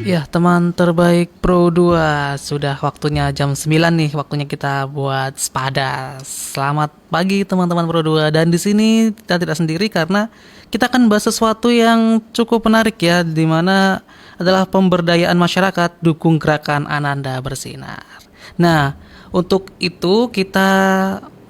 Ya, teman terbaik Pro 2, sudah waktunya jam 9 nih, waktunya kita buat sepada. Selamat pagi teman-teman Pro 2. Dan di sini kita tidak sendiri karena kita akan bahas sesuatu yang cukup menarik ya, di mana adalah pemberdayaan masyarakat dukung gerakan Ananda Bersinar. Nah, untuk itu kita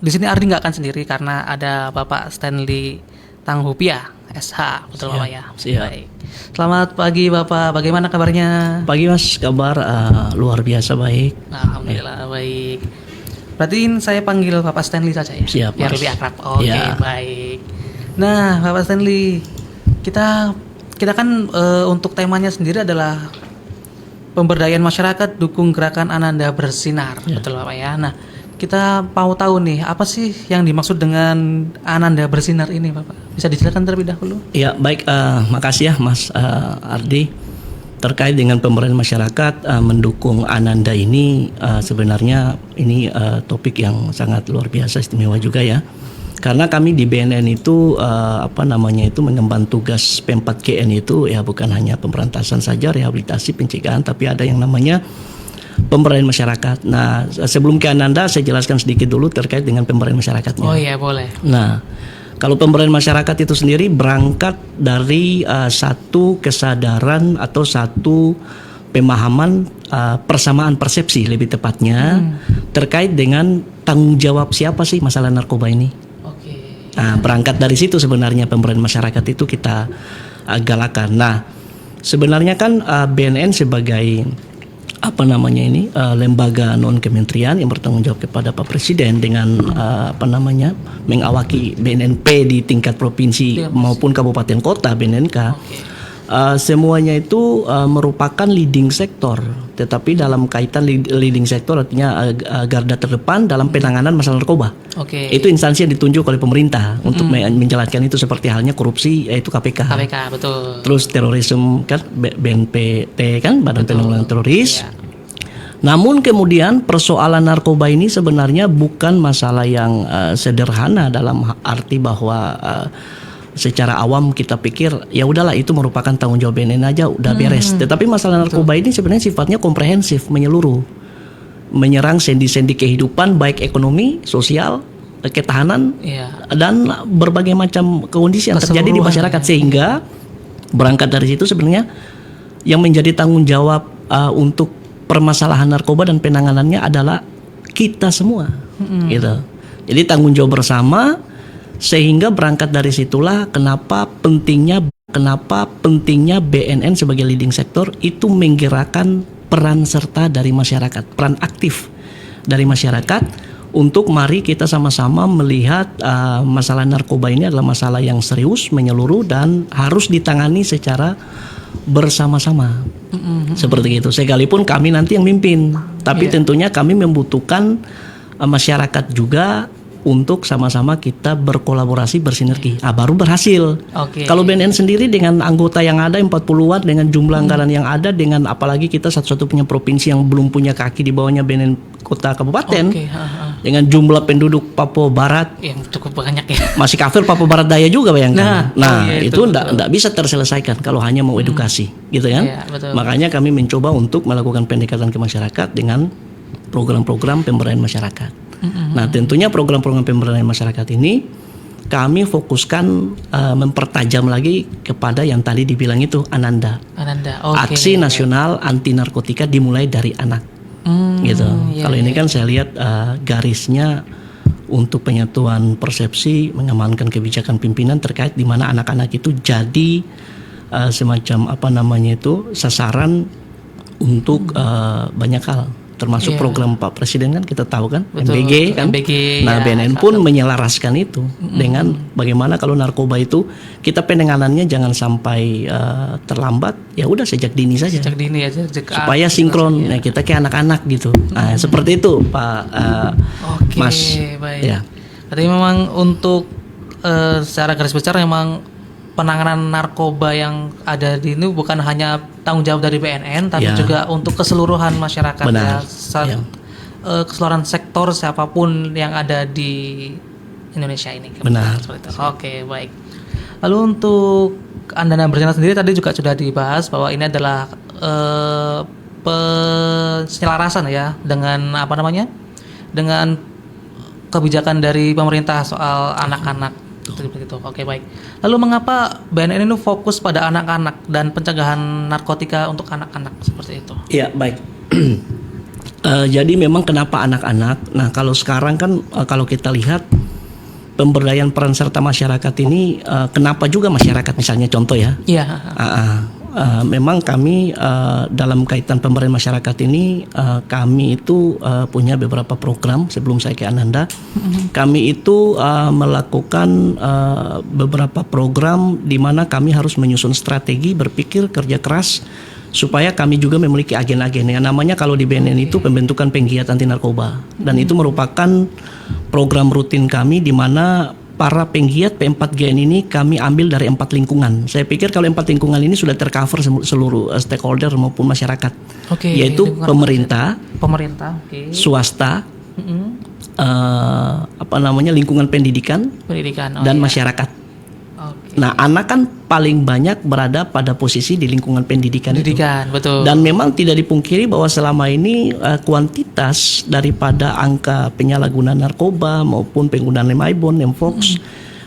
di sini Ardi nggak akan sendiri karena ada Bapak Stanley Tanghupia, SH, betul Bapak ya? Siap. Baik. Selamat pagi Bapak, bagaimana kabarnya? Pagi Mas, kabar luar biasa baik. Alhamdulillah baik. Berarti saya panggil Bapak Stanley saja ya? Siap, biar Mas. lebih akrab. Oke, Ya. baik. Nah, Bapak Stanley, kita kan untuk temanya sendiri adalah pemberdayaan masyarakat dukung gerakan Ananda Bersinar, betul Bapak ya? Nah, kita mau tahu nih, apa sih yang dimaksud dengan Ananda Bersinar ini Bapak? Bisa dijelaskan terlebih dahulu? Ya baik, makasih ya Mas Ardi. Terkait dengan pemberdayaan masyarakat mendukung Ananda ini, sebenarnya ini topik yang sangat luar biasa, istimewa juga ya. Karena kami di BNN itu mengemban tugas P4GN itu ya bukan hanya pemberantasan saja, rehabilitasi, pencegahan, tapi ada yang namanya pemberdayaan masyarakat. Nah, sebelum ke Ananda saya jelaskan sedikit dulu terkait dengan pemberdayaan masyarakatnya. Oh iya, boleh. Nah, kalau pemberdayaan masyarakat itu sendiri berangkat dari satu kesadaran atau satu pemahaman persamaan persepsi lebih tepatnya terkait dengan tanggung jawab siapa sih masalah narkoba ini. Oke. Nah, berangkat dari situ sebenarnya pemberdayaan masyarakat itu kita galakan. Nah, sebenarnya kan BNN sebagai lembaga non kementerian yang bertanggung jawab kepada Pak Presiden dengan mengawaki BNNP di tingkat provinsi maupun kabupaten kota BNNK. Semuanya itu merupakan leading sektor, tetapi dalam kaitan leading sektor artinya garda terdepan dalam penanganan masalah narkoba. Oke. Itu instansi yang ditunjuk oleh pemerintah untuk menjalankan itu, seperti halnya korupsi yaitu KPK. KPK, betul. Terus terorisme kan BNPT kan, Badan Penanggulangan Teroris. Ya. Namun kemudian persoalan narkoba ini sebenarnya bukan masalah yang sederhana dalam arti bahwa secara awam kita pikir ya udahlah itu merupakan tanggung jawab BNN aja udah beres. Tetapi masalah narkoba ini sebenarnya sifatnya komprehensif, menyeluruh, menyerang sendi-sendi kehidupan baik ekonomi, sosial, ketahanan, dan berbagai macam kondisi yang terjadi di masyarakat. Sehingga berangkat dari situ sebenarnya yang menjadi tanggung jawab untuk permasalahan narkoba dan penanganannya adalah kita semua, gitu. Jadi tanggung jawab bersama. Sehingga berangkat dari situlah kenapa pentingnya BNN sebagai leading sektor itu menggerakkan peran serta dari masyarakat, peran aktif dari masyarakat untuk mari kita sama-sama melihat masalah narkoba ini adalah masalah yang serius, menyeluruh dan harus ditangani secara bersama-sama. Seperti itu. Sekalipun kami nanti yang mimpin, tapi tentunya kami membutuhkan masyarakat juga untuk sama-sama kita berkolaborasi, bersinergi. Baru berhasil. Kalau BNN sendiri dengan anggota yang ada 40-an, dengan jumlah anggaran yang ada, dengan apalagi kita satu-satunya provinsi yang belum punya kaki di bawahnya BNN kota kabupaten, dengan jumlah penduduk Papua Barat yang cukup banyak ya. masih kafir Papua Barat Daya juga bayangkan. Itu enggak bisa terselesaikan kalau hanya mau edukasi, gitu kan? Makanya kami mencoba untuk melakukan pendekatan ke masyarakat dengan program-program pemberdayaan masyarakat. Nah, tentunya program-program pemberdayaan masyarakat ini kami fokuskan mempertajam lagi kepada yang tadi dibilang itu Ananda. Aksi nasional anti narkotika dimulai dari anak. Gitu. Kalau ini kan saya lihat garisnya untuk penyatuan persepsi, mengamankan kebijakan pimpinan terkait di mana anak-anak itu jadi semacam sasaran untuk banyak hal. Termasuk program Pak Presiden kan kita tahu kan, MBG kan. Nah, BNN pun menyelaraskan itu dengan bagaimana kalau narkoba itu kita penanganannya jangan sampai terlambat, ya udah sejak dini saja. Sejak dini aja. Supaya sinkron, nah kita kayak anak-anak gitu. Nah, seperti itu Pak Mas. Baik. Ya. Berarti memang untuk secara garis besar memang penanganan narkoba yang ada di ini bukan hanya tanggung jawab dari BNN, tapi juga untuk keseluruhan masyarakat. Benar. Keseluruhan sektor siapapun yang ada di Indonesia ini. Benar. Oke, baik. Lalu untuk Ananda Bersinar sendiri tadi juga sudah dibahas bahwa ini adalah penselarasan ya dengan dengan kebijakan dari pemerintah soal anak-anak seperti itu. Oke, baik. Lalu mengapa BNN itu fokus pada anak-anak dan pencegahan narkotika untuk anak-anak seperti itu? Iya, baik. Jadi memang kenapa anak-anak? Nah, kalau sekarang kan kalau kita lihat pemberdayaan peran serta masyarakat ini, kenapa juga masyarakat, misalnya contoh ya? Iya. Memang kami dalam kaitan pemberdayaan masyarakat ini, kami itu punya beberapa program. Sebelum saya ke Ananda, kami itu melakukan beberapa program di mana kami harus menyusun strategi, berpikir, kerja keras, supaya kami juga memiliki agen-agen yang namanya kalau di BNN itu pembentukan penggiat anti narkoba, dan itu merupakan program rutin kami di mana para penggiat P4GN ini kami ambil dari 4 lingkungan. Saya pikir kalau 4 lingkungan ini sudah tercover seluruh stakeholder maupun masyarakat, yaitu pemerintah, swasta, lingkungan pendidikan dan masyarakat. Nah, anak kan paling banyak berada pada posisi di lingkungan pendidikan itu. Betul. Dan memang tidak dipungkiri bahwa selama ini kuantitas daripada angka penyalahgunaan narkoba maupun penggunaan lem ibon, Fox,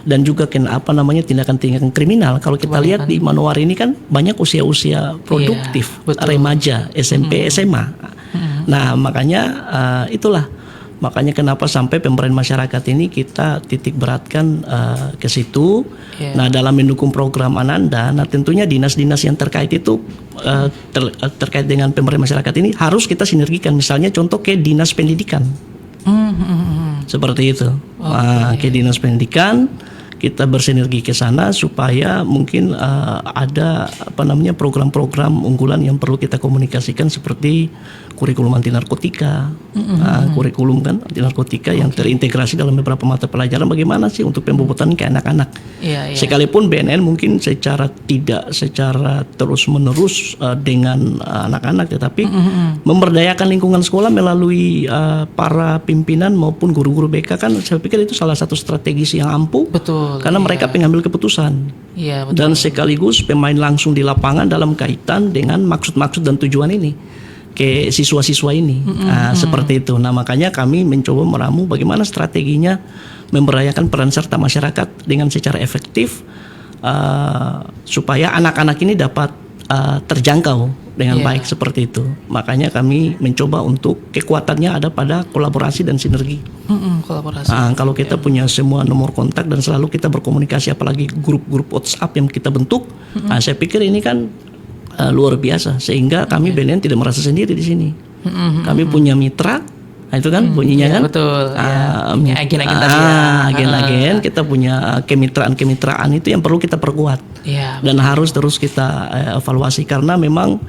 dan juga tindakan-tindakan kriminal. Kalau kita lihat di Manowari ini kan banyak usia-usia produktif, remaja, SMP, SMA. Nah, makanya itulah. Makanya kenapa sampai pemberdayaan masyarakat ini kita titik beratkan ke situ. Nah, dalam mendukung program Ananda, nah tentunya dinas-dinas yang terkait itu terkait dengan pemberdayaan masyarakat ini harus kita sinergikan. Misalnya contoh ke dinas pendidikan, seperti itu. Ke dinas pendidikan kita bersinergi ke sana supaya mungkin ada program-program unggulan yang perlu kita komunikasikan seperti kurikulum anti narkotika, kurikulum kan anti narkotika yang terintegrasi dalam beberapa mata pelajaran. Bagaimana sih untuk pembobotan ke anak-anak? Sekalipun BNN mungkin tidak secara terus menerus dengan anak-anak, tetapi memberdayakan lingkungan sekolah melalui para pimpinan maupun guru-guru BK kan saya pikir itu salah satu strategi yang ampuh. Betul. Karena mereka pengambil keputusan. Betul. Dan sekaligus pemain langsung di lapangan dalam kaitan dengan maksud-maksud dan tujuan ini ke siswa-siswa ini. Seperti itu. Nah, makanya kami mencoba meramu bagaimana strateginya memberdayakan peran serta masyarakat dengan secara efektif supaya anak-anak ini dapat terjangkau dengan baik seperti itu. Makanya kami mencoba untuk kekuatannya ada pada kolaborasi dan sinergi. Kolaborasi. Kalau kita punya semua nomor kontak dan selalu kita berkomunikasi, apalagi grup-grup WhatsApp yang kita bentuk, saya pikir ini kan luar biasa, sehingga kami BNN tidak merasa sendiri di sini. Kami punya mitra, itu kan bunyinya kan. Betul. Agen-agen tadi. Agen-agen, kita punya kemitraan itu yang perlu kita perkuat. Dan harus terus kita evaluasi karena memang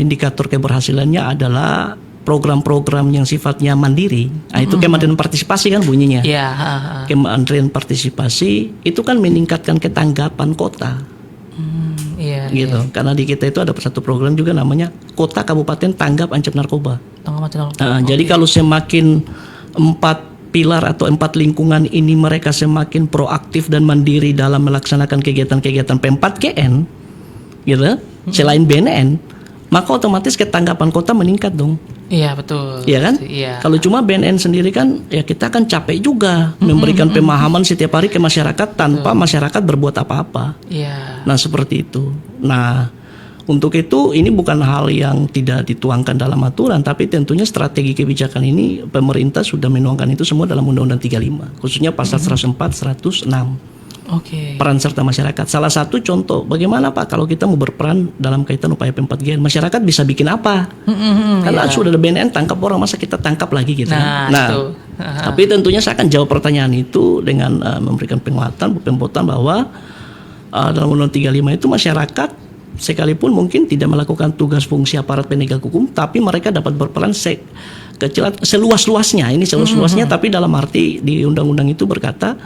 indikator keberhasilannya adalah program-program yang sifatnya mandiri. Itu kementerian partisipasi kan bunyinya. Kementerian partisipasi itu kan meningkatkan ketanggapan kota. Gitu. Karena di kita itu ada satu program juga namanya Kota Kabupaten Tanggap Ancam Narkoba. Jadi kalau semakin 4 pilar atau 4 lingkungan ini mereka semakin proaktif dan mandiri dalam melaksanakan kegiatan-kegiatan P4GN, gitu, selain BNN, maka otomatis ketanggapan kota meningkat dong. Iya, betul. Iya kan? Kalau cuma BNN sendiri kan ya kita kan capek juga memberikan pemahaman setiap hari ke masyarakat tanpa masyarakat berbuat apa-apa. Nah, seperti itu. Nah, untuk itu ini bukan hal yang tidak dituangkan dalam aturan, tapi tentunya strategi kebijakan ini pemerintah sudah menuangkan itu semua dalam Undang-Undang 35, khususnya pasal 104, 106. Peran serta masyarakat. Salah satu contoh bagaimana Pak kalau kita mau berperan dalam kaitan upaya P4GN, masyarakat bisa bikin apa? Karena sudah ada BNN tangkap orang, masa kita tangkap lagi gitu. Tapi tentunya saya akan jawab pertanyaan itu dengan memberikan penguatan bahwa dalam Undang-Undang 35 itu masyarakat sekalipun mungkin tidak melakukan tugas fungsi aparat penegak hukum, tapi mereka dapat berperan seluas-luasnya. Ini seluas-luasnya, tapi dalam arti di undang-undang itu berkata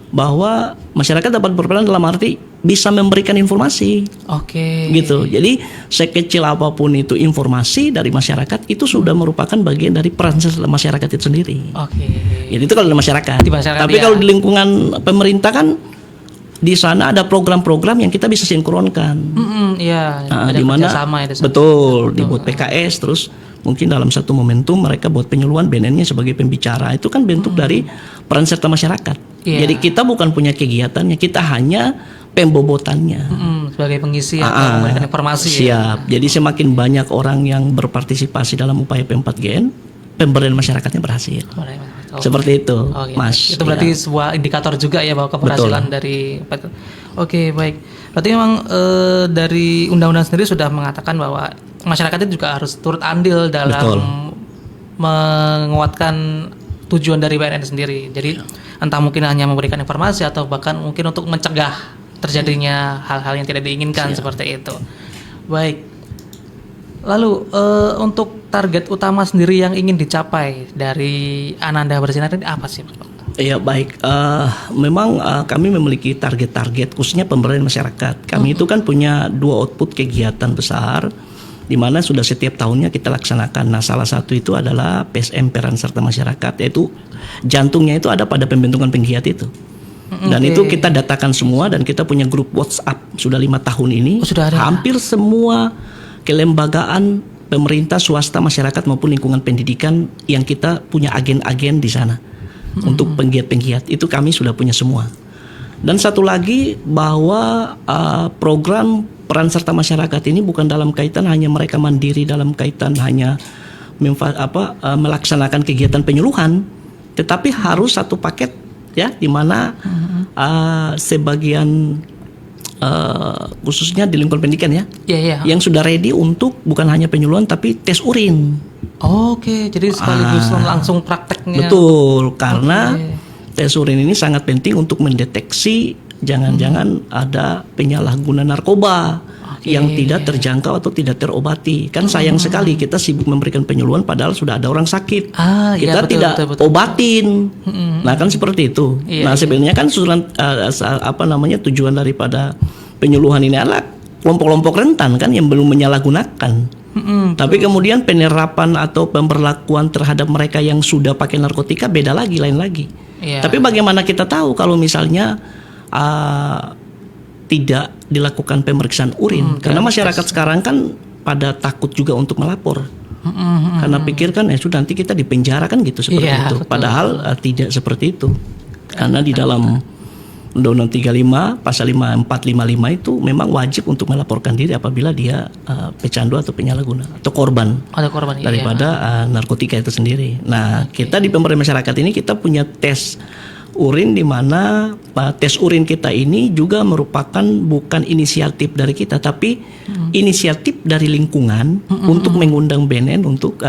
bahwa masyarakat dapat berperan dalam arti bisa memberikan informasi. Gitu. Jadi sekecil apapun itu informasi dari masyarakat itu sudah merupakan bagian dari peran masyarakat itu sendiri. Jadi itu kalau di masyarakat. Tapi kalau di lingkungan pemerintah kan di sana ada program-program yang kita bisa sinkronkan. Iya, Di mana betul dibuat PKS, terus mungkin dalam satu momentum mereka buat penyuluhan BNN-nya sebagai pembicara. Itu kan bentuk dari peran serta masyarakat. Jadi kita bukan punya kegiatannya, kita hanya pembobotannya. Sebagai pengisi atau memberikan informasi. Siap. Jadi semakin banyak orang yang berpartisipasi dalam upaya P4GN, pemberdayaan masyarakatnya berhasil. Seperti itu, Mas. Itu berarti sebuah indikator juga ya bahwa keberhasilan dari. Oke, baik. Berarti memang dari undang-undang sendiri sudah mengatakan bahwa masyarakat itu juga harus turut andil dalam menguatkan tujuan dari BNN sendiri. Jadi entah mungkin hanya memberikan informasi atau bahkan mungkin untuk mencegah terjadinya hal-hal yang tidak diinginkan seperti itu. Baik. Lalu untuk target utama sendiri yang ingin dicapai dari Ananda Bersinar ini apa sih, Pak? Ya baik, memang kami memiliki target-target khususnya pemberdayaan masyarakat. Kami itu kan punya 2 output kegiatan besar, di mana sudah setiap tahunnya kita laksanakan. Nah, salah satu itu adalah PSM peran serta masyarakat, yaitu jantungnya itu ada pada pembentukan penggiat itu. Dan itu kita datakan semua dan kita punya grup WhatsApp sudah 5 tahun ini. Sudah ada. Hampir semua kelembagaan pemerintah, swasta, masyarakat maupun lingkungan pendidikan yang kita punya agen-agen di sana untuk penggiat-penggiat itu kami sudah punya semua. Dan satu lagi bahwa program peran serta masyarakat ini bukan dalam kaitan hanya mereka mandiri dalam kaitan hanya melaksanakan kegiatan penyuluhan, tetapi harus satu paket ya di mana sebagian khususnya di lingkungan pendidikan ya, yang sudah ready untuk bukan hanya penyuluhan tapi tes urin. Oke, jadi sekaligus langsung prakteknya. Betul, karena tes urin ini sangat penting untuk mendeteksi jangan-jangan ada penyalahguna narkoba yang tidak terjangkau atau tidak terobati. Kan sayang sekali kita sibuk memberikan penyuluhan padahal sudah ada orang sakit. Kita tidak obatin. Nah, kan seperti itu. Nah, sebenarnya kan tujuan daripada penyuluhan ini adalah kelompok-kelompok rentan kan yang belum menyalahgunakan. Tapi kemudian penerapan atau pemberlakuan terhadap mereka yang sudah pakai narkotika beda lagi, lain lagi. Tapi bagaimana kita tahu kalau misalnya tidak dilakukan pemeriksaan urin? Karena masyarakat sekarang kan pada takut juga untuk melapor. Karena pikir kan sudah nanti kita dipenjara kan gitu seperti itu. Betul. Padahal tidak seperti itu. Karena di dalam Undang-Undang 35 pasal 455 itu memang wajib untuk melaporkan diri apabila dia pecandu atau penyalahguna atau korban daripada narkotika itu sendiri. Nah, kita di pemberdayaan masyarakat ini kita punya tes urin di mana tes urin kita ini juga merupakan bukan inisiatif dari kita tapi inisiatif dari lingkungan untuk mengundang BNN untuk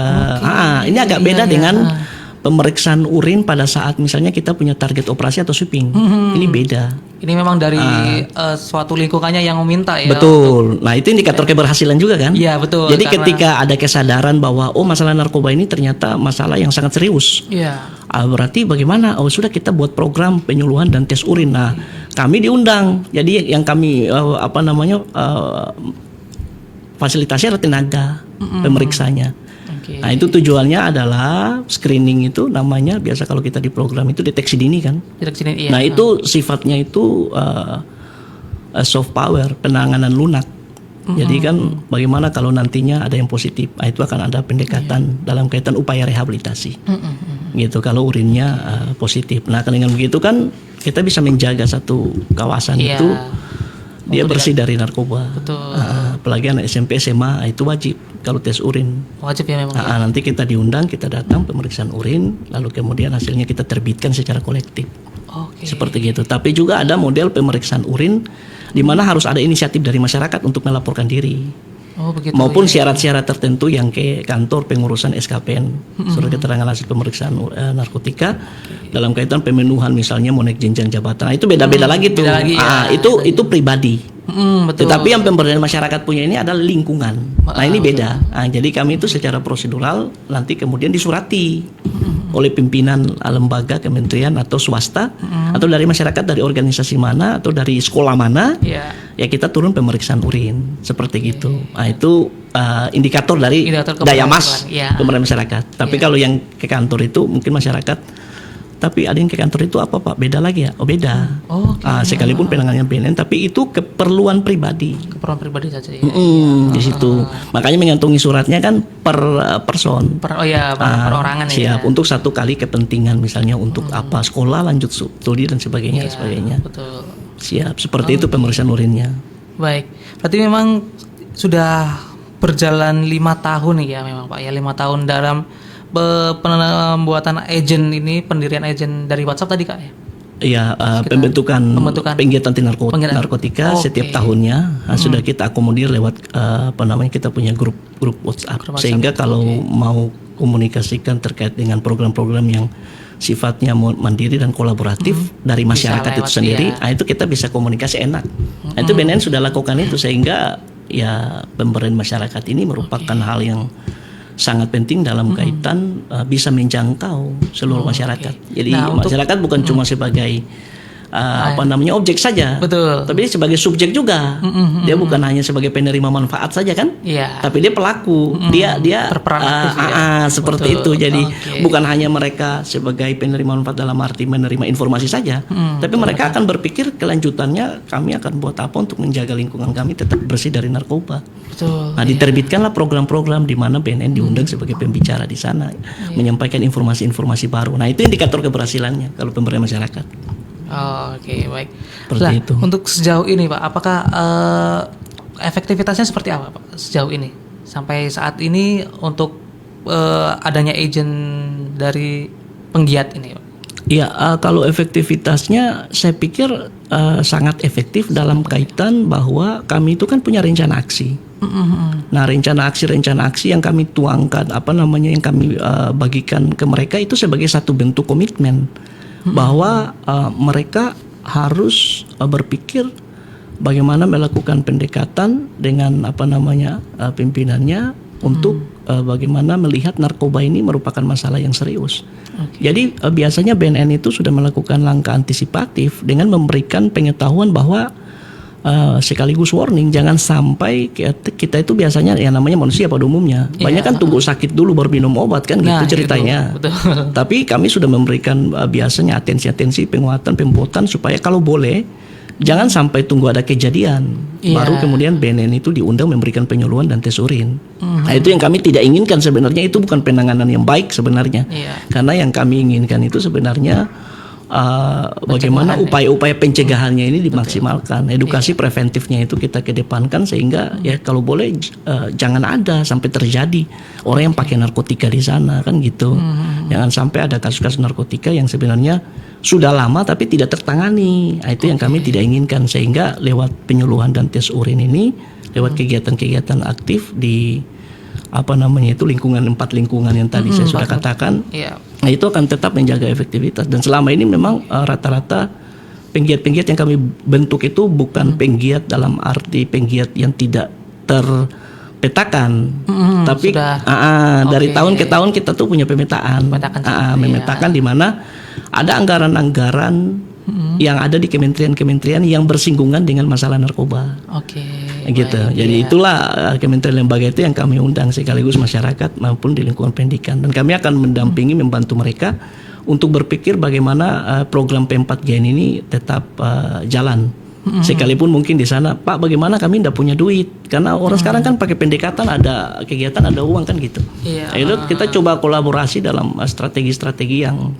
ini agak beda dengan pemeriksaan urin pada saat misalnya kita punya target operasi atau sweeping. Ini beda. Ini memang dari suatu lingkungannya yang meminta ya. Betul. Nah, itu indikator keberhasilan juga kan? Iya, betul. Jadi ketika ada kesadaran bahwa masalah narkoba ini ternyata masalah yang sangat serius. Iya. Berarti bagaimana? Sudah kita buat program penyuluhan dan tes urin. Nah, kami diundang. Jadi yang kami fasilitasi adalah tenaga pemeriksanya. Nah, itu tujuannya adalah screening itu namanya biasa kalau kita di program itu deteksi dini kan. Nah, itu sifatnya itu soft power, penanganan lunak. Jadi kan bagaimana kalau nantinya ada yang positif, itu akan ada pendekatan dalam kaitan upaya rehabilitasi. Gitu kalau urinnya positif. Nah, dengan begitu kan kita bisa menjaga satu kawasan itu dia bersih dari narkoba. Apalagi anak SMP SMA itu wajib kalau tes urin. Wajib ya memang. Nanti kita diundang, kita datang pemeriksaan urin, lalu kemudian hasilnya kita terbitkan secara kolektif. Seperti gitu. Tapi juga ada model pemeriksaan urin di mana harus ada inisiatif dari masyarakat untuk melaporkan diri. Maupun syarat-syarat tertentu yang ke kantor pengurusan SKPN, surat keterangan hasil pemeriksaan narkotika dalam kaitan pemenuhan misalnya mau naik jenjang jabatan. Nah, itu beda-beda lagi tuh. Itu pribadi. Tetapi yang pemberdayaan masyarakat punya ini adalah lingkungan. Nah, ini beda. Jadi kami itu secara prosedural nanti kemudian disurati oleh pimpinan lembaga kementerian atau swasta atau dari masyarakat dari organisasi mana atau dari sekolah mana ya kita turun pemeriksaan urin seperti gitu. Nah, itu indikator dari daya mas pemberdayaan masyarakat. Tapi kalau yang ke kantor itu mungkin masyarakat tapi ada yang ke kantor itu apa Pak? Beda lagi ya? Oh beda. Sekalipun penanganannya BNN, tapi itu keperluan pribadi. Keperluan pribadi saja ya. Di situ. Makanya mengantongi suratnya kan per person. Perorangan siap. Untuk satu kali kepentingan, misalnya untuk apa? Sekolah, lanjut studi dan sebagainya. Betul. Siap. Seperti itu pemeriksaan urinnya. Baik. Berarti memang sudah berjalan 5 tahun nih ya memang Pak ya, 5 tahun dalam pembuatan agent ini, pendirian agent dari WhatsApp tadi Kak ya? Iya, pembentukan penggiat anti narkotika setiap tahunnya sudah kita akomodir lewat kita punya grup WhatsApp, sehingga kalau mau komunikasikan terkait dengan program-program yang sifatnya mandiri dan kolaboratif dari masyarakat itu sendiri, itu kita bisa komunikasi enak. Itu BNN sudah lakukan itu, sehingga ya pemberdayaan masyarakat ini merupakan hal yang sangat penting dalam kaitan bisa menjangkau seluruh masyarakat. Jadi masyarakat bukan cuma sebagai objek saja. Betul. Tapi dia sebagai subjek juga. Dia bukan hanya sebagai penerima manfaat saja kan? Iya. Tapi dia pelaku. Dia berperan aktif seperti itu. Jadi bukan hanya mereka sebagai penerima manfaat dalam arti menerima informasi saja, tapi mereka akan berpikir kelanjutannya kami akan buat apa untuk menjaga lingkungan kami tetap bersih dari narkoba. Betul. Nah, diterbitkanlah program-program di mana BNN diundang sebagai pembicara di sana, menyampaikan informasi-informasi baru. Nah, itu indikator keberhasilannya kalau pemberdayaan masyarakat. Oke, baik. Seperti itu. Untuk sejauh ini Pak, apakah efektivitasnya seperti apa Pak sejauh ini? Sampai saat ini untuk adanya agent dari penggiat ini Pak? Ya, kalau efektivitasnya saya pikir sangat efektif dalam kaitan bahwa kami itu kan punya rencana aksi. Nah, rencana aksi yang kami tuangkan, yang kami bagikan ke mereka itu sebagai satu bentuk komitmen bahwa mereka harus berpikir bagaimana melakukan pendekatan dengan pimpinannya untuk bagaimana melihat narkoba ini merupakan masalah yang serius. Jadi biasanya BNN itu sudah melakukan langkah antisipatif dengan memberikan pengetahuan bahwa sekaligus warning, jangan sampai kita itu biasanya yang namanya manusia pada umumnya banyak kan tunggu sakit dulu baru minum obat kan, gitu ceritanya. Tapi kami sudah memberikan biasanya atensi penguatan pembuatan supaya kalau boleh jangan sampai tunggu ada kejadian baru kemudian BNN itu diundang memberikan penyuluhan dan tes urin. Nah, itu yang kami tidak inginkan sebenarnya, itu bukan penanganan yang baik sebenarnya. Karena yang kami inginkan itu sebenarnya bagaimana upaya-upaya pencegahannya ini dimaksimalkan, edukasi preventifnya itu kita kedepankan sehingga ya kalau boleh jangan ada sampai terjadi orang yang pakai narkotika di sana kan gitu. Jangan sampai ada kasus-kasus narkotika yang sebenarnya sudah lama tapi tidak tertangani. Nah, itu yang kami tidak inginkan, sehingga lewat penyuluhan dan tes urin ini, lewat kegiatan-kegiatan aktif di lingkungan 4 lingkungan yang tadi saya sudah katakan. Nah, itu akan tetap menjaga efektivitas. Dan selama ini memang rata-rata penggiat-penggiat yang kami bentuk itu bukan penggiat dalam arti penggiat yang tidak terpetakan, tapi dari tahun ke tahun kita tuh punya pemetaan, memetakan di mana ada anggaran-anggaran yang ada di kementerian-kementerian yang bersinggungan dengan masalah narkoba. Gitu. Jadi itulah kementerian lembaga itu yang kami undang sekaligus masyarakat maupun di lingkungan pendidikan, dan kami akan mendampingi membantu mereka untuk berpikir bagaimana program P4GN ini tetap jalan. Sekalipun mungkin di sana, Pak, bagaimana kami tidak punya duit, karena orang sekarang kan pakai pendekatan, ada kegiatan ada uang kan gitu. Akhirnya kita coba kolaborasi dalam strategi-strategi yang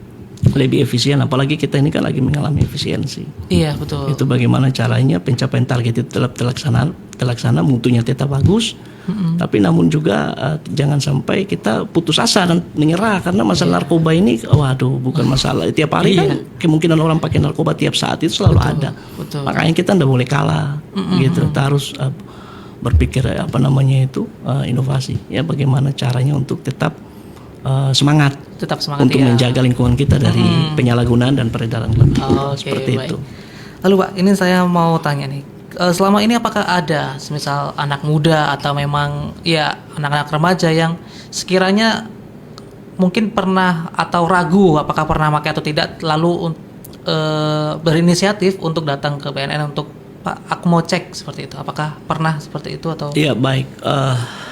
lebih efisien, apalagi kita ini kan lagi mengalami efisiensi. Betul. Itu bagaimana caranya pencapaian target itu tetap terlaksana, mutunya tetap bagus. Tapi namun juga jangan sampai kita putus asa dan menyerah, karena masalah narkoba ini bukan masalah tiap hari kan, kemungkinan orang pakai narkoba tiap saat itu selalu ada. Makanya kita tidak boleh kalah gitu. Kita harus berpikir inovasi ya, bagaimana caranya untuk tetap semangat untuk menjaga lingkungan kita dari penyalahgunaan dan peredaran gelap. Seperti itu. Lalu Pak, ini saya mau tanya nih, selama ini apakah ada semisal anak muda atau memang ya anak-anak remaja yang sekiranya mungkin pernah atau ragu apakah pernah pakai atau tidak, lalu berinisiatif untuk datang ke BNN untuk Pak, aku mau cek seperti itu. Apakah pernah seperti itu atau? Iya, baik.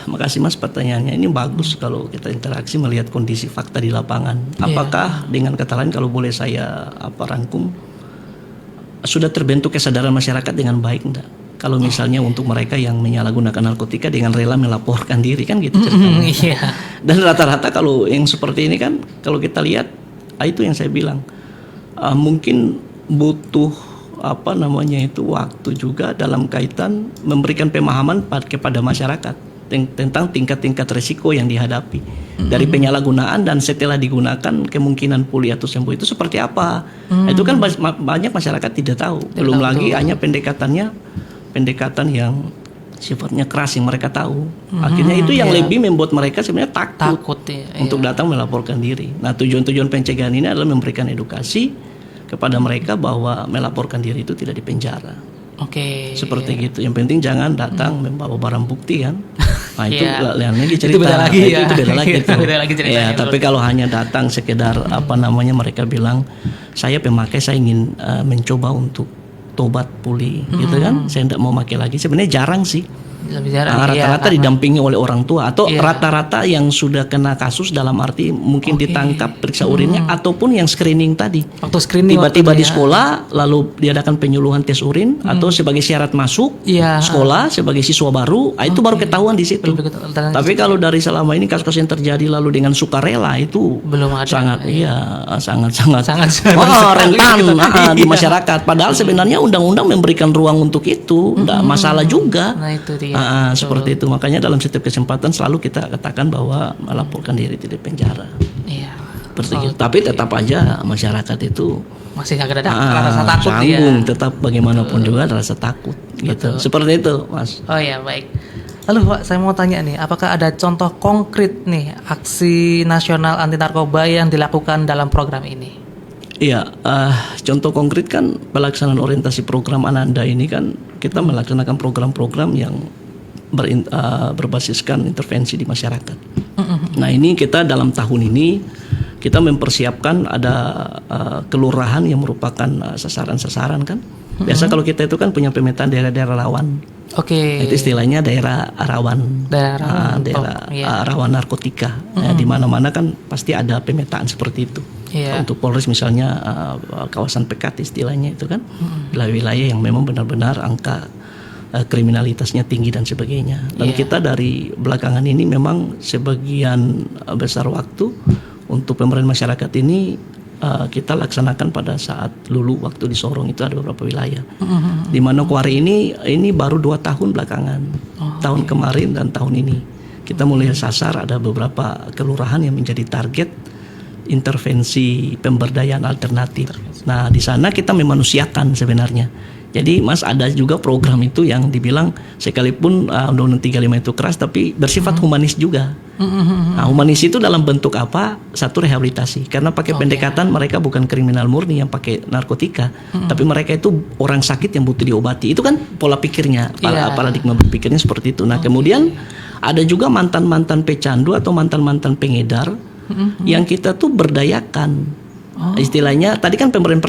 Makasih Mas pertanyaannya. Ini bagus kalau kita interaksi melihat kondisi fakta di lapangan. Apakah dengan kata lain kalau boleh saya rangkum, sudah terbentuk kesadaran masyarakat dengan baik enggak? Kalau misalnya untuk mereka yang menyalahgunakan narkotika dengan rela melaporkan diri kan gitu ceritanya. Iya. Dan rata-rata kalau yang seperti ini kan kalau kita lihat itu yang saya bilang mungkin butuh waktu juga dalam kaitan memberikan pemahaman kepada masyarakat tentang tingkat-tingkat resiko yang dihadapi dari penyalahgunaan, dan setelah digunakan kemungkinan pulih atau sembuh itu seperti apa. Itu kan banyak masyarakat tidak tahu. Belum lagi hanya pendekatan yang sifatnya keras yang mereka tahu. Akhirnya itu yang lebih membuat mereka sebenarnya takut untuk datang melaporkan diri. Nah, tujuan-tujuan pencegahan ini adalah memberikan edukasi kepada mereka bahwa melaporkan diri itu tidak dipenjara. Oke. Seperti gitu. Yang penting jangan datang membawa barang bukti kan. Nah, itu lain lagi cerita. Itu beda lagi ya. Itu beda lagi tuh. Beda lagi ceritanya. Ya, tapi kalau hanya datang sekedar mereka bilang saya pemakai, saya ingin mencoba untuk tobat pulih gitu kan. Saya tidak mau pakai lagi. Sebenarnya jarang sih. Rata-rata didampingi oleh orang tua atau rata-rata yang sudah kena kasus dalam arti mungkin ditangkap periksa urinnya ataupun yang screening tadi. Waktu screening tiba-tiba di sekolah lalu diadakan penyuluhan tes urin atau sebagai syarat masuk sekolah sebagai siswa baru, itu baru ketahuan di situ. Tapi kalau dari selama ini kasus-kasus yang terjadi lalu dengan sukarela itu belum ada. Sangat rentan gitu. Di masyarakat. Padahal sebenarnya undang-undang memberikan ruang untuk itu, tidak masalah juga. Nah, itu dia. Seperti itu. Makanya dalam setiap kesempatan selalu kita katakan bahwa melaporkan diri tidak penjara. Iya. Tapi tetap aja masyarakat itu masih agak ada rasa takut tetap bagaimanapun juga rasa takut gitu. Seperti itu, Mas. Oh ya, baik. Lalu Pak, saya mau tanya nih, apakah ada contoh konkret nih aksi nasional anti narkoba yang dilakukan dalam program ini? Iya, contoh konkret kan pelaksanaan orientasi program Ananda ini kan kita melaksanakan program-program yang berbasiskan intervensi di masyarakat. Nah, ini kita dalam tahun ini kita mempersiapkan ada kelurahan yang merupakan sasaran-sasaran kan. Biasa kalau kita itu kan punya pemetaan daerah-daerah rawan. Oke. Itu istilahnya daerah rawan. Daerah rawan narkotika. Di mana-mana kan pasti ada pemetaan seperti itu. Untuk Polres misalnya kawasan pekat istilahnya itu kan. Wilayah-wilayah yang memang benar-benar angka kriminalitasnya tinggi dan sebagainya. Dan kita dari belakangan ini memang sebagian besar waktu untuk pemberdayaan masyarakat ini kita laksanakan pada saat lulu waktu di Sorong itu ada beberapa wilayah. Di Manokwari ini baru 2 tahun belakangan. Tahun kemarin dan tahun ini kita mulai sasar ada beberapa kelurahan yang menjadi target intervensi pemberdayaan alternatif. Nah, di sana kita memanusiakan sebenarnya. Jadi Mas ada juga program itu yang dibilang sekalipun Undang-Undang 35 itu keras tapi bersifat humanis juga. Nah, humanis itu dalam bentuk apa? Satu rehabilitasi. Karena pakai pendekatan mereka bukan kriminal murni yang pakai narkotika, tapi mereka itu orang sakit yang butuh diobati. Itu kan pola pikirnya, paradigma berpikirnya seperti itu. Nah, kemudian ada juga mantan-mantan pecandu atau mantan-mantan pengedar yang kita tuh berdayakan. Istilahnya tadi kan peran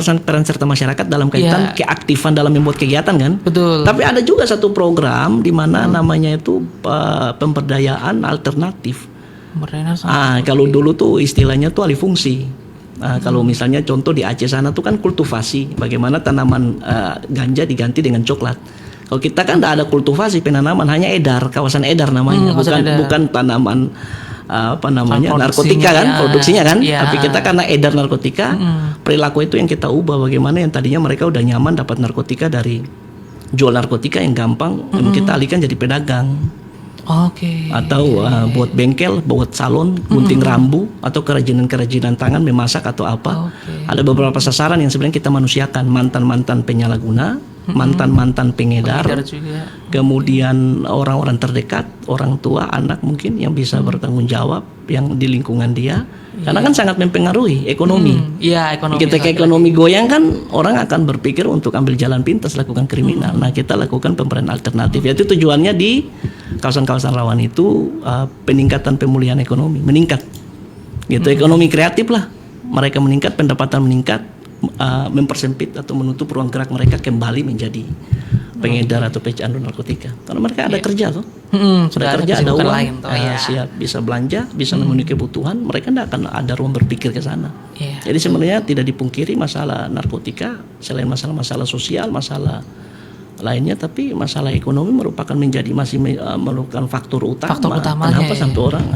serta masyarakat dalam kaitan keaktifan dalam membuat kegiatan kan. Betul. Tapi ada juga satu program di mana namanya itu pemberdayaan alternatif. Kalau dulu tuh istilahnya tuh alih fungsi. Kalau misalnya contoh di Aceh sana tuh kan kultivasi, bagaimana tanaman ganja diganti dengan coklat. Kalau kita kan tidak ada kultivasi penanaman, hanya edar, kawasan edar namanya, bukan tanaman narkotika kan, produksinya kan. Tapi kita karena edar narkotika, perilaku itu yang kita ubah, bagaimana yang tadinya mereka udah nyaman dapat narkotika dari jual narkotika yang gampang, kita alihkan jadi pedagang. Atau buat bengkel, buat salon, gunting rambu, atau kerajinan-kerajinan tangan, memasak atau apa. Ada beberapa sasaran yang sebenarnya kita manusiakan, mantan-mantan penyalahguna, mantan-mantan pengedar, kemudian orang-orang terdekat, orang tua, anak mungkin yang bisa bertanggung jawab yang di lingkungan dia, karena kan sangat mempengaruhi ekonomi. Ketika ekonomi goyang kan orang akan berpikir untuk ambil jalan pintas lakukan kriminal. Nah, kita lakukan pemberdayaan alternatif, yaitu tujuannya di kawasan-kawasan rawan itu peningkatan pemulihan ekonomi meningkat, gitu. Ekonomi kreatif lah, mereka meningkat, pendapatan meningkat, mempersempit atau menutup ruang gerak mereka kembali menjadi pengedar atau pecandu narkotika. Karena mereka ada kerja tuh. Sudah ada kerja, ada uang, lain, siap bisa belanja, bisa memenuhi kebutuhan, mereka tidak akan ada ruang berpikir ke sana. Jadi sebenarnya tidak dipungkiri masalah narkotika selain masalah-masalah sosial, masalah lainnya, tapi masalah ekonomi masih merupakan faktor utama. Kenapa sampai orang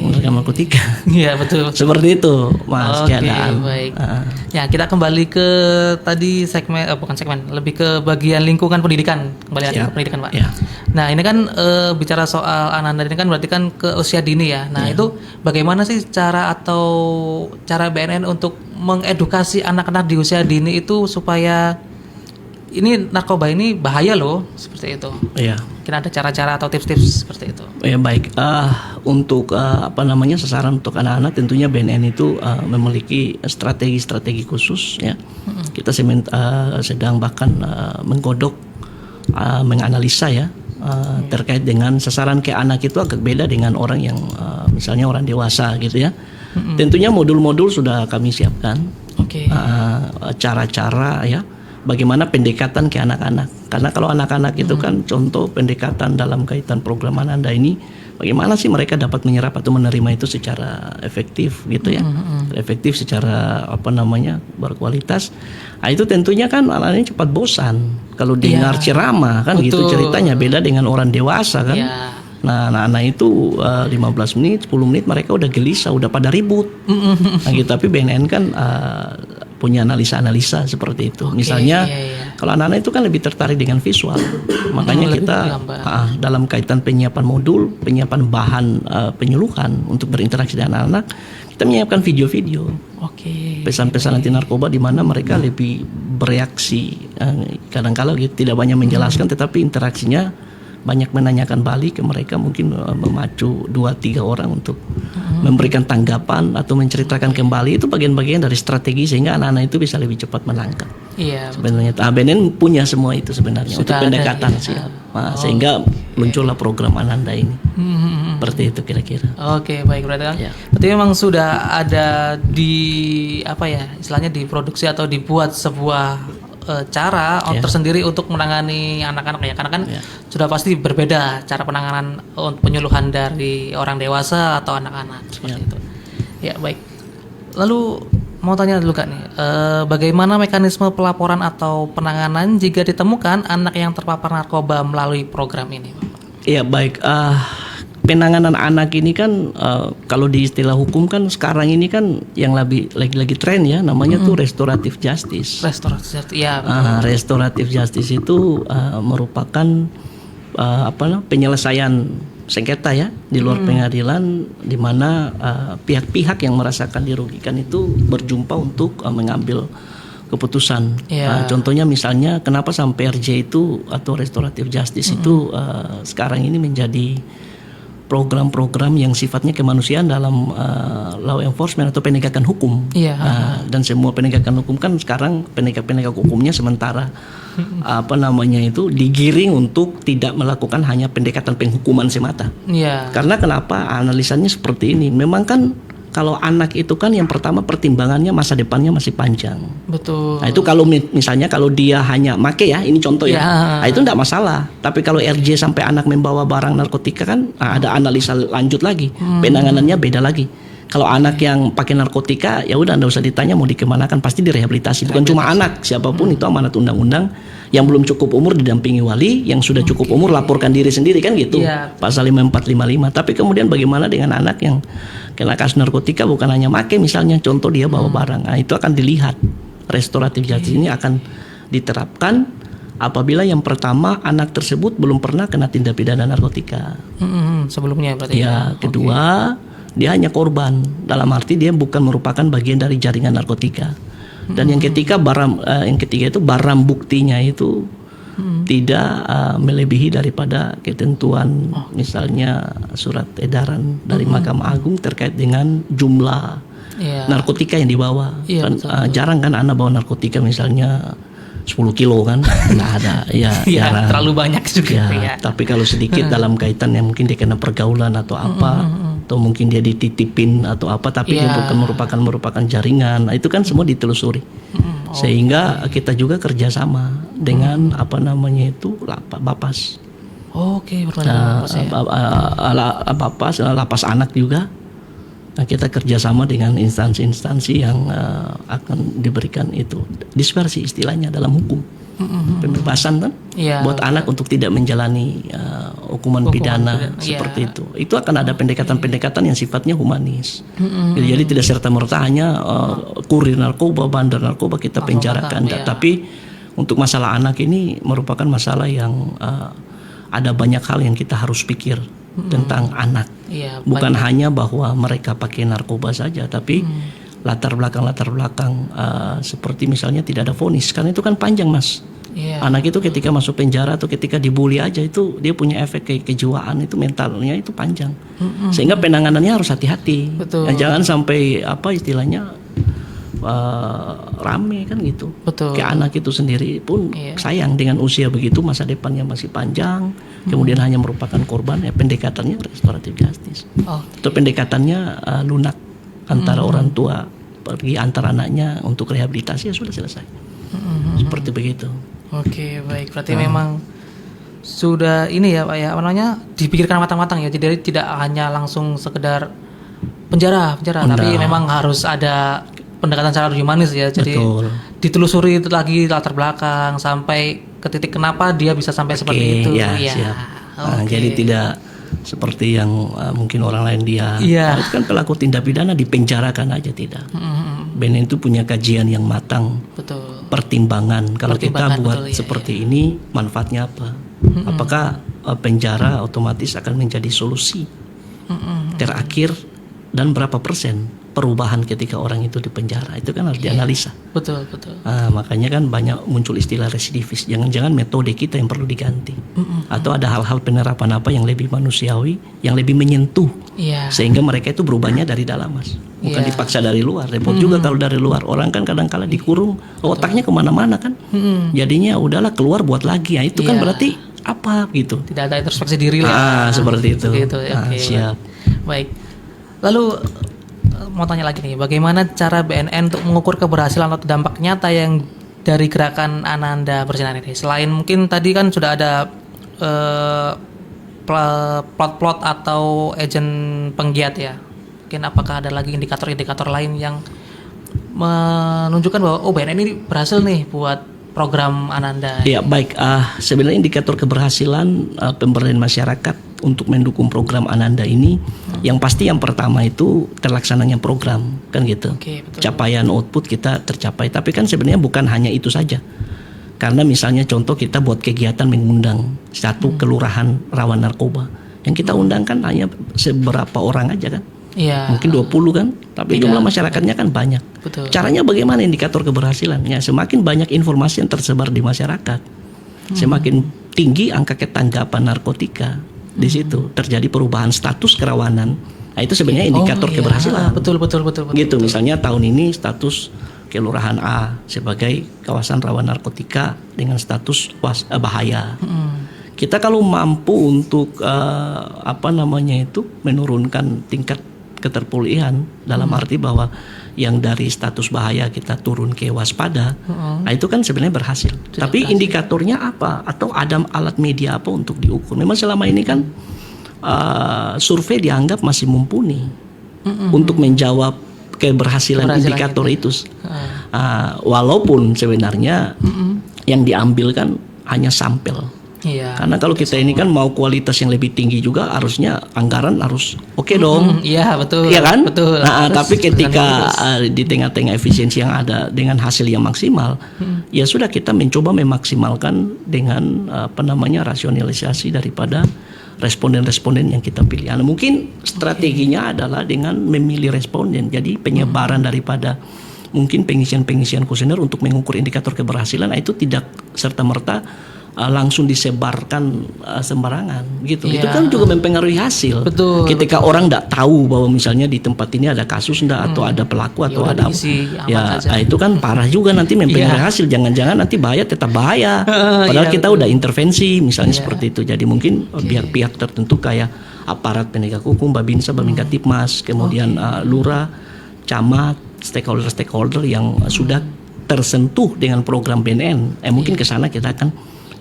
menggunakan narkotika? Iya betul. Seperti itu, Mas, keadaan. Baik. Ya, kita kembali ke tadi segmen, bukan segmen, lebih ke bagian lingkungan pendidikan. Kembali lagi ke pendidikan, Pak. Nah, ini kan bicara soal Ananda ini kan berarti kan ke usia dini ya. Nah, itu bagaimana sih cara BNN untuk mengedukasi anak-anak di usia dini itu supaya ini narkoba ini bahaya loh, seperti itu. Iya. Kira ada cara-cara atau tips-tips seperti itu. Ya baik. Untuk sasaran untuk anak-anak tentunya BNN itu memiliki strategi khusus ya. Kita sedang bahkan menggodok, menganalisa ya terkait dengan sasaran ke anak itu agak beda dengan orang yang misalnya orang dewasa gitu ya. Tentunya modul-modul sudah kami siapkan. Cara-cara ya. Bagaimana pendekatan ke anak-anak? Karena kalau anak-anak itu kan contoh pendekatan dalam kaitan program Ananda ini, bagaimana sih mereka dapat menyerap atau menerima itu secara efektif gitu ya, efektif secara berkualitas. Nah, itu tentunya kan anak-anak cepat bosan kalau dengar ceramah kan gitu ceritanya, beda dengan orang dewasa kan. Nah, anak-anak itu 15 menit, 10 menit mereka udah gelisah, udah pada ribut. Nah, gitu. Tapi BNN kan punya analisa-analisa seperti itu. Misalnya kalau anak-anak itu kan lebih tertarik dengan visual. Makanya kita dalam kaitan penyiapan modul, penyiapan bahan penyuluhan untuk berinteraksi dengan anak-anak, kita menyiapkan video-video. Pesan-pesan anti narkoba di mana mereka lebih bereaksi. Kadang-kala gitu, tidak banyak menjelaskan tetapi interaksinya banyak menanyakan balik ke mereka, mungkin memacu 2-3 orang untuk memberikan tanggapan atau menceritakan kembali. Itu bagian-bagian dari strategi sehingga anak-anak itu bisa lebih cepat menangkap. Sebenarnya BNN punya semua itu sebenarnya untuk pendekatan sih. Sehingga muncullah program Ananda ini. Seperti itu kira-kira. Baik, berarti berarti memang sudah ada istilahnya diproduksi atau dibuat sebuah cara tersendiri untuk menangani anak-anak ya, karena kan sudah pasti berbeda cara penanganan penyuluhan dari orang dewasa atau anak-anak seperti itu. Ya baik. Lalu mau tanya dulu Kak nih, bagaimana mekanisme pelaporan atau penanganan jika ditemukan anak yang terpapar narkoba melalui program ini? Iya baik. Penanganan anak ini kan kalau di istilah hukum kan sekarang ini kan yang lagi tren ya, namanya tuh restoratif justice. Restoratif justice itu merupakan penyelesaian sengketa ya di luar pengadilan, di mana pihak-pihak yang merasakan dirugikan itu berjumpa untuk mengambil keputusan. Contohnya misalnya kenapa sampai RJ itu atau restoratif justice itu sekarang ini menjadi program-program yang sifatnya kemanusiaan dalam law enforcement atau penegakan hukum. Dan semua penegakan hukum kan sekarang penegak hukumnya sementara digiring untuk tidak melakukan hanya pendekatan penghukuman semata. Karena kenapa analisanya seperti ini? Memang kan kalau anak itu kan yang pertama pertimbangannya masa depannya masih panjang. Betul. Nah itu kalau misalnya kalau dia hanya make ya, ini contoh ya, nah, itu enggak masalah. Tapi kalau RJ sampai anak membawa barang narkotika kan ada analisa lanjut lagi, penanganannya beda lagi. Kalau anak yang pakai narkotika ya udah enggak usah ditanya mau dikemanakan, pasti direhabilitasi. Bukan cuma anak, siapapun itu amanat undang-undang. Yang belum cukup umur didampingi wali, yang sudah cukup umur laporkan diri sendiri kan gitu. Pasal 5455. Tapi kemudian bagaimana dengan anak yang kena kasus narkotika bukan hanya make misalnya, contoh dia bawa barang. Nah, itu akan dilihat. Restoratif justice ini akan diterapkan apabila yang pertama anak tersebut belum pernah kena tindak pidana narkotika. Sebelumnya berarti. Ya, kedua dia hanya korban. Dalam arti dia bukan merupakan bagian dari jaringan narkotika. Dan yang ketiga itu barang buktinya itu tidak melebihi daripada ketentuan misalnya surat edaran dari Mahkamah Agung terkait dengan jumlah narkotika yang dibawa. Jarang kan anak bawa narkotika misalnya 10 kilo kan, nggak ada. Jarang. Terlalu banyak juga. Tapi kalau sedikit dalam kaitan yang mungkin dia kena pergaulan atau apa, atau mungkin dia dititipin atau apa, tapi dia bukan merupakan jaringan. Nah, itu kan semua ditelusuri. Sehingga kita juga kerjasama dengan Bapas. Oke, berbanyak Bapas ya. Bapas, lapas anak juga. Nah, kita kerjasama dengan instansi-instansi yang akan diberikan itu dispersi istilahnya dalam hukum. Pembebasan kan buat anak untuk tidak menjalani hukuman pidana seperti itu. Itu akan ada pendekatan-pendekatan yang sifatnya humanis. Jadi tidak serta-merta hanya kurir narkoba, bandar narkoba kita penjarakan. Tapi untuk masalah anak ini merupakan masalah yang ada banyak hal yang kita harus pikir tentang anak. Bukan hanya bahwa mereka pakai narkoba saja, tapi latar belakang seperti misalnya tidak ada vonis, karena itu kan panjang Mas. Anak itu ketika masuk penjara atau ketika dibully aja itu dia punya efek kejiwaan, itu mentalnya itu panjang. Sehingga penanganannya harus hati-hati. Jangan sampai istilahnya rame kan gitu. Kayak anak itu sendiri pun sayang dengan usia begitu, masa depannya masih panjang, kemudian hanya merupakan korban. Pendekatannya restoratif justice. Itu pendekatannya lunak antara orang tua pergi antar anaknya untuk rehabilitasi, ya sudah selesai. Seperti begitu. Oke, baik. Berarti memang sudah ini ya Pak ya, dipikirkan matang-matang ya. Jadi tidak hanya langsung sekedar penjara, tapi memang harus ada pendekatan secara humanis ya. Jadi ditelusuri lagi latar belakang sampai ke titik kenapa dia bisa sampai seperti itu. Siap. Jadi tidak seperti yang mungkin orang lain harus kan pelaku tindak pidana dipenjarakan aja, tidak. BNN itu punya kajian yang matang. Pertimbangan kalau kita buat seperti ini manfaatnya apa? Apakah penjara otomatis akan menjadi solusi terakhir, dan berapa persen perubahan ketika orang itu di penjara, itu kan harus dianalisa. Betul. Makanya kan banyak muncul istilah residivis. Jangan-jangan metode kita yang perlu diganti, atau ada hal-hal penerapan apa yang lebih manusiawi, yang lebih menyentuh, sehingga mereka itu berubahnya dari dalam Mas, bukan dipaksa dari luar. Repot juga kalau dari luar, orang kan kadang-kala dikurung, otaknya kemana-mana kan, jadinya udahlah keluar buat lagi. Itu kan berarti apa gitu? Tidak ada introspeksi diri lah. Seperti itu. Siap. Baik. Lalu mau tanya lagi nih, bagaimana cara BNN untuk mengukur keberhasilan atau dampak nyata yang dari gerakan Ananda Bersinar ini? Selain mungkin tadi kan sudah ada plot-plot atau agen penggiat ya, mungkin apakah ada lagi indikator-indikator lain yang menunjukkan bahwa BNN ini berhasil nih buat program Ananda? Ya baik, sebenarnya indikator keberhasilan pemberdayaan masyarakat untuk mendukung program Ananda ini, yang pasti yang pertama itu terlaksananya program kan gitu. Capaian output kita tercapai, tapi kan sebenarnya bukan hanya itu saja. Karena misalnya contoh kita buat kegiatan mengundang satu kelurahan rawan narkoba, yang kita undang kan hanya seberapa orang aja kan. Mungkin 20 kan, tapi jumlah masyarakatnya kan banyak. Caranya bagaimana indikator keberhasilan? Ya, semakin banyak informasi yang tersebar di masyarakat, semakin tinggi angka ketangkapan narkotika. Di situ terjadi perubahan status kerawanan. Nah, itu sebenarnya indikator keberhasilan. Betul. Gitu, misalnya tahun ini status kelurahan A sebagai kawasan rawan narkotika dengan status bahaya. Kita kalau mampu untuk menurunkan tingkat keterpulihan dalam arti bahwa yang dari status bahaya kita turun ke waspada, nah itu kan sebenarnya berhasil. Tapi indikatornya apa? Atau ada alat media apa untuk diukur? Memang selama ini kan survei dianggap masih mumpuni untuk menjawab keberhasilan indikator itu. Walaupun sebenarnya yang diambil kan hanya sampel. Karena kalau kita ini kan mau kualitas yang lebih tinggi juga, harusnya anggaran harus oke dong. Betul. Iya kan? Betul. Tapi ketika di tengah-tengah efisiensi yang ada dengan hasil yang maksimal, ya sudah kita mencoba memaksimalkan dengan rasionalisasi daripada responden-responden yang kita pilih. Mungkin strateginya adalah dengan memilih responden. Jadi penyebaran daripada mungkin pengisian-pengisian kuesioner untuk mengukur indikator keberhasilan, itu tidak serta-merta langsung disebarkan sembarangan gitu. Itu kan juga mempengaruhi hasil. Ketika orang tidak tahu bahwa misalnya di tempat ini ada kasus atau ada pelaku atau ada itu kan parah juga, nanti mempengaruhi hasil. Jangan-jangan nanti tetap bahaya. Padahal kita udah intervensi misalnya seperti itu. Jadi mungkin pihak-pihak tertentu kayak aparat penegak hukum, Babinsa, Babinka Tipmas, kemudian lurah, camat, stakeholder yang sudah tersentuh dengan program BNN, mungkin ke sana kita akan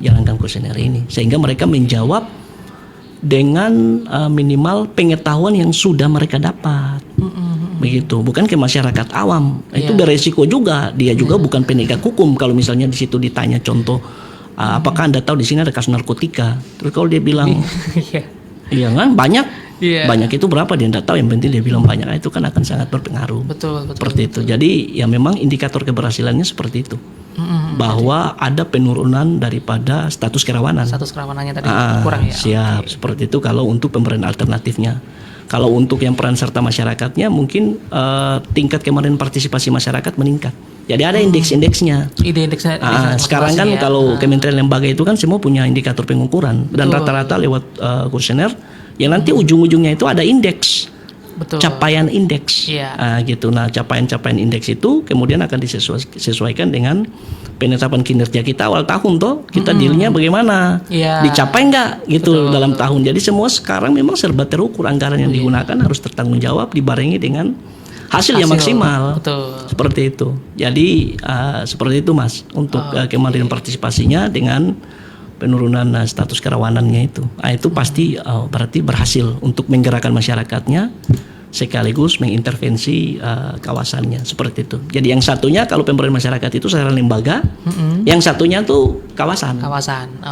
jalankan kuesioner ini sehingga mereka menjawab dengan minimal pengetahuan yang sudah mereka dapat. Begitu, bukan ke masyarakat awam. Itu beresiko juga. Dia juga bukan penegak hukum kalau misalnya di situ ditanya contoh apakah Anda tahu di sini ada kasus narkotika. Terus kalau dia bilang iya kan banyak. Banyak itu berapa dia tidak tahu, yang penting dia bilang banyak, itu kan akan sangat berpengaruh. Betul. Seperti itu. Jadi ya memang indikator keberhasilannya seperti itu. Bahwa ada penurunan daripada status kerawanan. Status kerawanannya tadi kurang ya. Siap, seperti itu kalau untuk pemberian alternatifnya. Kalau untuk yang peran serta masyarakatnya mungkin tingkat kemarin partisipasi masyarakat meningkat. Jadi ada indeks-indeksnya. Indeksnya sekarang kan kalau kementerian lembaga itu kan semua punya indikator pengukuran dan rata-rata lewat kuesioner yang nanti ujung-ujungnya itu ada indeks. Capaian indeks. Gitu. Nah, capaian indeks itu kemudian akan disesuaikan dengan penetapan kinerja kita awal tahun toh. Kita dealnya bagaimana? Dicapai enggak gitu dalam tahun. Jadi semua sekarang memang serba terukur, anggaran yang digunakan harus tertanggung jawab dibarengi dengan hasil yang maksimal. Seperti itu. Jadi seperti itu Mas untuk kemarin partisipasinya dengan penurunan status kerawanannya itu. Itu pasti berarti berhasil untuk menggerakkan masyarakatnya sekaligus mengintervensi kawasannya seperti itu. Jadi yang satunya kalau pemberdayaan masyarakat itu secara lembaga, yang satunya tuh kawasan.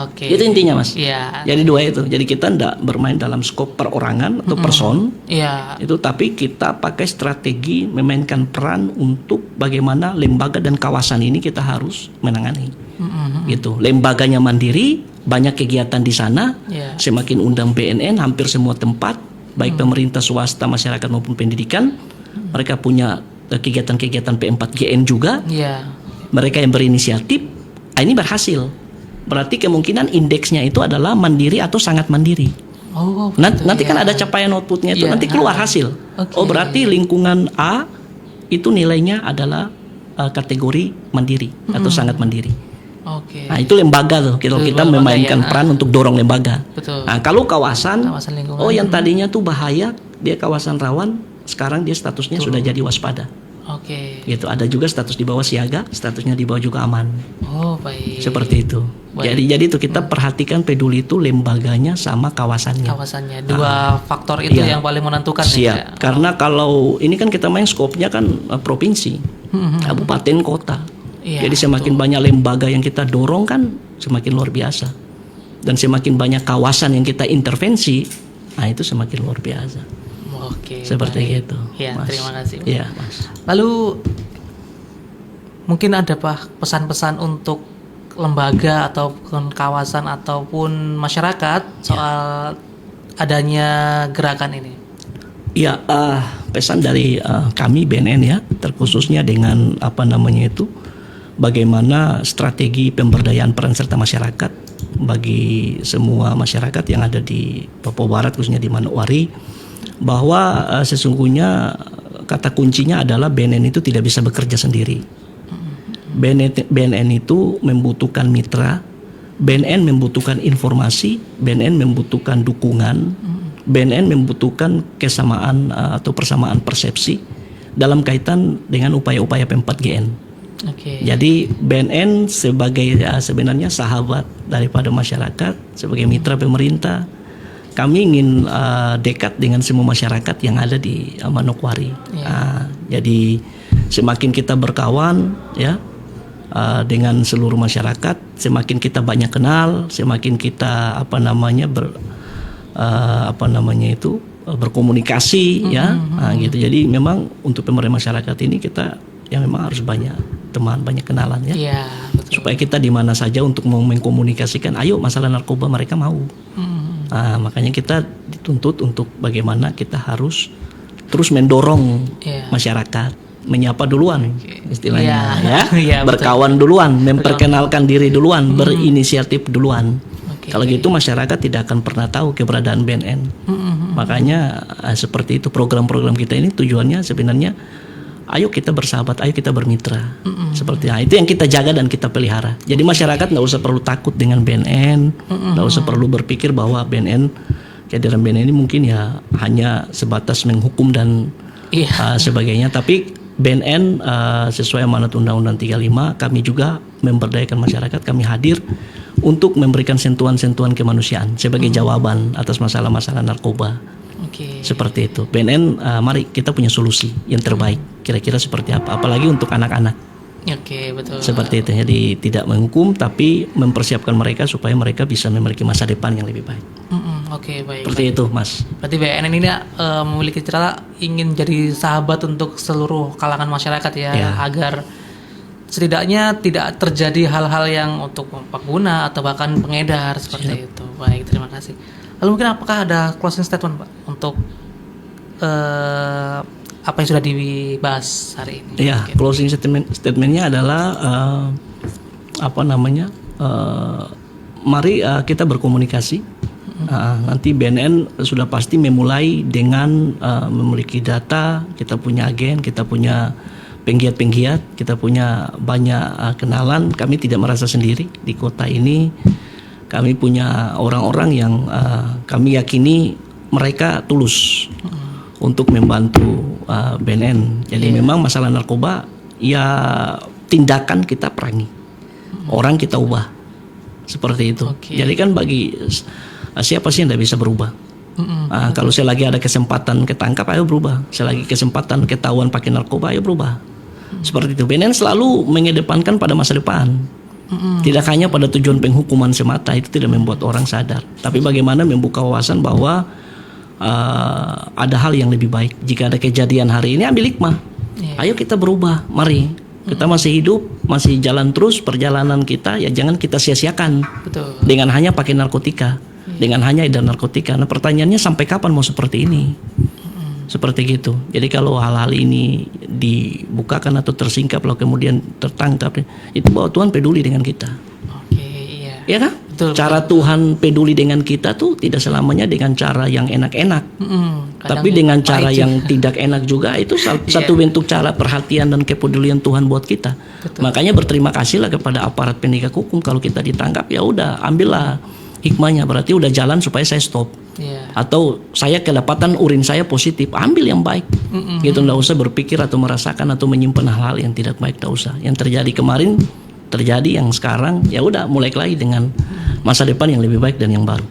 Oke. Itu intinya Mas. Jadi dua itu. Jadi kita tidak bermain dalam skop perorangan atau person. Itu tapi kita pakai strategi memainkan peran untuk bagaimana lembaga dan kawasan ini kita harus menangani. Gitu. Lembaganya mandiri, banyak kegiatan di sana. Semakin undang BNN hampir semua tempat baik pemerintah, swasta, masyarakat maupun pendidikan, mereka punya kegiatan-kegiatan P4GN juga. Mereka yang berinisiatif, ini berhasil. Berarti kemungkinan indeksnya itu adalah mandiri atau sangat mandiri. Nanti kan ada capaian outputnya itu, nanti keluar hasil. Berarti lingkungan A itu nilainya adalah kategori mandiri atau sangat mandiri. Nah itu lembaga tuh kita memainkan peran untuk dorong lembaga. Nah kalau kawasan yang tadinya tuh bahaya, dia kawasan rawan, sekarang dia statusnya sudah jadi waspada. Gitu. Ada juga status di bawah siaga, statusnya di bawah juga aman. Baik. Seperti itu. Jadi itu kita perhatikan peduli itu lembaganya sama kawasannya. Dua faktor itu yang paling menentukan. Siap. Karena kalau ini kan kita main skopnya kan provinsi, kabupaten, kota. Jadi semakin banyak lembaga yang kita dorong kan semakin luar biasa. Dan semakin banyak kawasan yang kita intervensi, itu semakin luar biasa. Seperti itu. Mas. Terima kasih. Mas. Lalu mungkin ada pesan-pesan untuk lembaga ataupun kawasan ataupun masyarakat soal adanya gerakan ini? Pesan dari kami BNN terkhususnya dengan bagaimana strategi pemberdayaan peran serta masyarakat bagi semua masyarakat yang ada di Papua Barat, khususnya di Manokwari, bahwa sesungguhnya kata kuncinya adalah BNN itu tidak bisa bekerja sendiri. BNN itu membutuhkan mitra, BNN membutuhkan informasi, BNN membutuhkan dukungan, BNN membutuhkan kesamaan atau persamaan persepsi dalam kaitan dengan upaya-upaya P4GN. Jadi BNN sebagai sebenarnya sahabat daripada masyarakat, sebagai mitra pemerintah, kami ingin dekat dengan semua masyarakat yang ada di Manokwari. Jadi semakin kita berkawan dengan seluruh masyarakat, semakin kita banyak kenal, semakin kita berkomunikasi gitu. Jadi memang untuk pemberdayaan masyarakat ini kita memang harus banyak teman, banyak kenalan supaya kita di mana saja untuk mau mengkomunikasikan, ayo masalah narkoba mereka mau. Makanya kita dituntut untuk bagaimana kita harus terus mendorong masyarakat, menyapa duluan istilahnya berkawan duluan, memperkenalkan diri duluan, berinisiatif duluan. Kalau gitu masyarakat tidak akan pernah tahu keberadaan BNN. Makanya seperti itu program-program kita ini tujuannya sebenarnya ayo kita bersahabat, ayo kita bermitra. Seperti itu yang kita jaga dan kita pelihara. Jadi masyarakat nggak usah perlu takut dengan BNN, nggak usah perlu berpikir bahwa BNN, kehadiran BNN ini mungkin hanya sebatas menghukum dan sebagainya. Tapi BNN sesuai amanat Undang-Undang 35 kami juga memberdayakan masyarakat, kami hadir untuk memberikan sentuhan-sentuhan kemanusiaan sebagai jawaban atas masalah-masalah narkoba. Seperti itu. BNN mari kita punya solusi yang terbaik. Kira-kira seperti apa? Apalagi untuk anak-anak. Betul. Seperti itu. Jadi tidak menghukum tapi mempersiapkan mereka supaya mereka bisa memiliki masa depan yang lebih baik. Baik. Seperti itu, Mas. Berarti BNN ini memiliki cita ingin jadi sahabat untuk seluruh kalangan masyarakat ya. Agar setidaknya tidak terjadi hal-hal yang untuk pengguna atau bahkan pengedar seperti itu. Baik, terima kasih. Lalu mungkin apakah ada closing statement Pak untuk apa yang sudah dibahas hari ini? Ya, closing statementnya adalah mari kita berkomunikasi. Nanti BNN sudah pasti memulai dengan memiliki data, kita punya agen, kita punya penggiat-penggiat, kita punya banyak kenalan. Kami tidak merasa sendiri di kota ini. Kami punya orang-orang yang kami yakini mereka tulus untuk membantu BNN. Jadi memang masalah narkoba ya tindakan kita perangi, orang kita ubah seperti itu. Jadi kan bagi siapa sih yang tidak bisa berubah? Kalau saya lagi ada kesempatan ketangkap, ayo berubah. Saya lagi kesempatan ketahuan pakai narkoba, ayo berubah. Seperti itu. BNN selalu mengedepankan pada masa depan. Tidak hanya pada tujuan penghukuman semata, itu tidak membuat orang sadar. Tapi bagaimana membuka wawasan bahwa ada hal yang lebih baik. Jika ada kejadian hari ini, ambil hikmah. Ayo kita berubah, mari. Kita masih hidup, masih jalan terus perjalanan kita, ya jangan kita sia-siakan. Dengan hanya pakai narkotika, dengan hanya edar narkotika. Nah pertanyaannya sampai kapan mau seperti ini? Seperti gitu. Jadi kalau hal-hal ini dibukakan atau tersingkap lalu kemudian tertangkap, itu bahwa Tuhan peduli dengan kita. Ya kan? Cara Tuhan peduli dengan kita tuh tidak selamanya dengan cara yang enak-enak, tapi dengan cara yang tidak enak juga. Itu satu bentuk cara perhatian dan kepedulian Tuhan buat kita. Makanya berterima kasihlah kepada aparat penegak hukum. Kalau kita ditangkap, ya udah ambillah hikmahnya, berarti udah jalan supaya saya stop. Atau saya kedapatan urin saya positif, ambil yang baik. Gitu, nggak usah berpikir atau merasakan atau menyimpan hal-hal yang tidak baik, nggak usah. Yang terjadi kemarin terjadi, yang sekarang ya udah mulai lagi dengan masa depan yang lebih baik dan yang baru.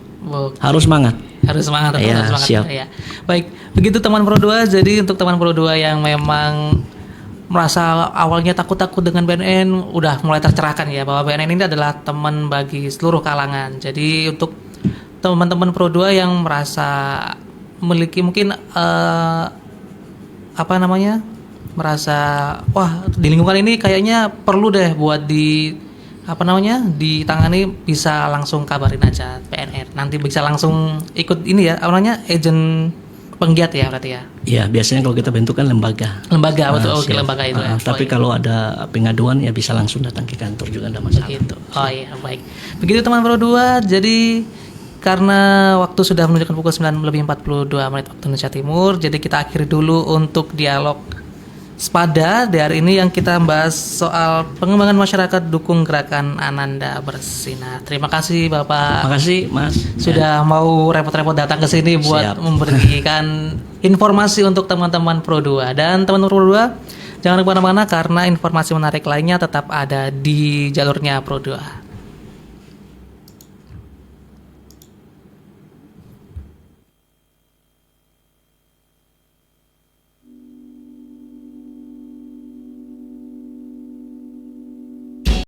Harus semangat. Harus semangat. Siap. Baik, begitu teman Pro 2. Jadi untuk teman Pro 2 yang memang merasa awalnya takut-takut dengan BNN, udah mulai tercerahkan ya bahwa BNN ini adalah teman bagi seluruh kalangan. Jadi untuk teman-teman Pro 2 yang merasa memiliki mungkin merasa wah di lingkungan ini kayaknya perlu deh buat ditangani, bisa langsung kabarin aja PNR. Nanti bisa langsung ikut ini ya, agent penggiat ya berarti ya. Iya, biasanya kalau kita bentukkan lembaga. Betul. Lembaga itu. Tapi kalau ada pengaduan ya bisa langsung datang ke kantor juga, enggak masalah. Begitu. Baik. Begitu teman Pro 2. Jadi karena waktu sudah menunjukkan pukul 9:42 waktu Indonesia Timur, jadi kita akhiri dulu untuk dialog Spada di hari ini yang kita membahas soal pengembangan masyarakat dukung gerakan Ananda Bersinar. Terima kasih Bapak. Terima kasih Mas. Sudah mau repot-repot datang ke sini buat memberikan informasi untuk teman-teman Pro 2. Dan teman-teman Pro 2, jangan kemana-mana karena informasi menarik lainnya tetap ada di jalurnya Pro 2.